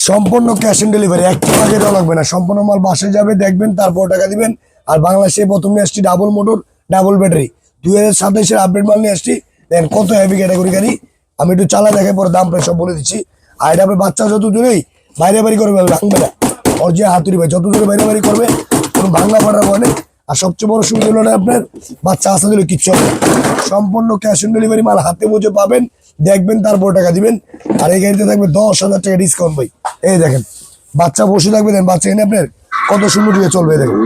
সম্পূর্ণ cash on delivery, এক টাকা দেওয়া লাগবে না। সম্পূর্ণ মাল বাসায় যাবে, দেখবেন, তারপর টাকা দিবেন। আর বাংলাদেশে প্রথম নিয়ে আসছি ডাবল মোটর ডাবল ব্যাটারি 2027-এর আপডেট মাল নিয়ে আসছি। দেখেন কত হেভি ক্যাটাগরি গাড়ি। আমি একটু চালা দেখে পরে দাম প্রায় সব বলে দিচ্ছি। আর এটা আপনার বাচ্চা যত দূরেই বাইরে বাড়ি করবে ভাঙবে না। ওর যে হাতুড়ি ভাই যত দূরে বাইরে বাড়ি করবে কোনো ভাঙলা ফাটা পড়ে। আর সবচেয়ে বড় সুবিধা হলো আপনার বাচ্চা আসা দিলে কিচ্ছু হবে না। সম্পূর্ণ ক্যাশ অন ডেলিভারি, মাল হাতে বুঝে পাবেন, দেখবেন, তারপর টাকা দিবেন। আর এই গাড়িতে থাকবে 10,000 টাকা ডিসকাউন্ট ভাই। এই দেখেন বাচ্চা বসে থাকবে, দেখেন বাচ্চা এনে আপনার কত সুন্দর দিকে চলবে। দেখেন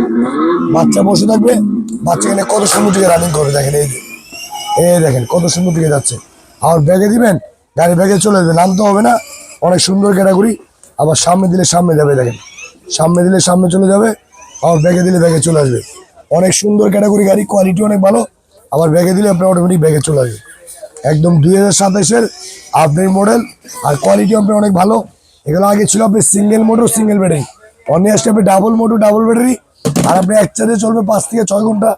বাচ্চা বসে থাকবে, বাচ্চা এনে কত সুন্দর দিকে রানিং করবে। দেখেন এই দেখেন কত সুন্দর দিকে যাচ্ছে। আর ব্যাগে দিবেন, গাড়ি ব্যাগে চলে যাবে, নামতে হবে না। অনেক সুন্দর ক্যাটাগরি। আবার সামনে দিলে সামনে যাবে, দেখেন সামনে দিলে সামনে চলে যাবে, আবার ব্যাগে দিলে ব্যাগে চলে আসবে। অনেক সুন্দর ক্যাটাগরি গাড়ি, কোয়ালিটি অনেক ভালো। আবার ব্যাগে দিলে আপনার অটোমেটিক ব্যাগে চলে আসবে। একদম 2027-এর আপডেট মডেল। আর কোয়ালিটি আপনার অনেক ভালো। এগুলো আগে ছিল আপনি সিঙ্গেল মোটর সিঙ্গেল ব্যাটারি, অন্য আসলে আপনি ডাবল মোটর ডাবল ব্যাটারি। আর আপনি এক চার্জে চলবে 5 থেকে 6 ঘন্টা।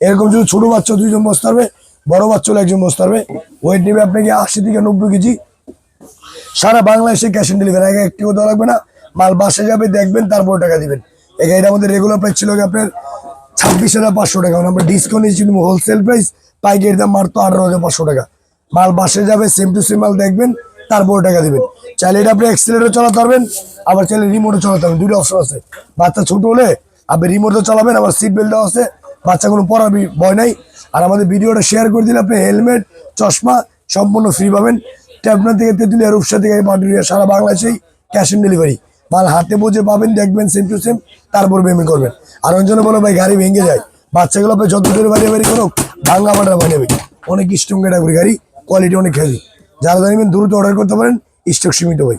এরকম যদি ছোটো বাচ্চা 2 জন বসতে পারবে, বড় বাচ্চা হলে 1 জন বসতে পারবে। ওয়েট নেবে আপনাকে 80 থেকে 90 কেজি। সারা বাংলাদেশে ক্যাশ অন ডেলিভারি, আগে একটিও দেওয়া লাগবে না। মাল বাসে যাবে, দেখবেন, তারপর টাকা দিবেন। এই গাড়িটা আমাদের রেগুলার প্রাইস ছিল আপনার 26,500 টাকা। আমরা ডিসকাউন্ট দিচ্ছি হোলসেল প্রাইস, পাইকারি দাম মাত্র 18,500 টাকা। মাল বাসে যাবে, সেম টু সেম মাল দেখবেন, তারপর টাকা দিবেন। চাইলে এটা আপনি এক্সেলেটর চালাতে পারবেন, আবার চাইলে রিমোটও চালাতে পারবেন। দুটো অপশন আছে। বাচ্চা ছোট হলে আপনি রিমোটও চালাবেন, আবার সিট বেল্টও আছে, বাচ্চা কোনো পড়ার ভয় নাই। আর আমাদের ভিডিওটা শেয়ার করে দিলে আপনি হেলমেট চশমা সম্পূর্ণ ফ্রি পাবেন। আপনার থেকে তেঁতুলিয়া রূপসা থেকে পাটুরিয়া সারা বাংলাদেশেই ক্যাশ অন ডেলিভারি। মাল হাতে বুঝে পাবেন, দেখবেন, সেম টু সেম, তারপর পেমেন্ট করবেন। আর অঞ্জনে বলো ভাই গাড়ি ভেঙে যায়, বাচ্চাগুলো আপনি যত দূরে বাড়ি বাড়ি করুক ভাঙা বাটা বানাবে। অনেক স্ট্রং ক্যাটাগরি গাড়ি, কোয়ালিটি অনেক হেভি। যারা জানবেন দ্রুত অর্ডার করতে পারেন, স্টক সীমিত ভাই।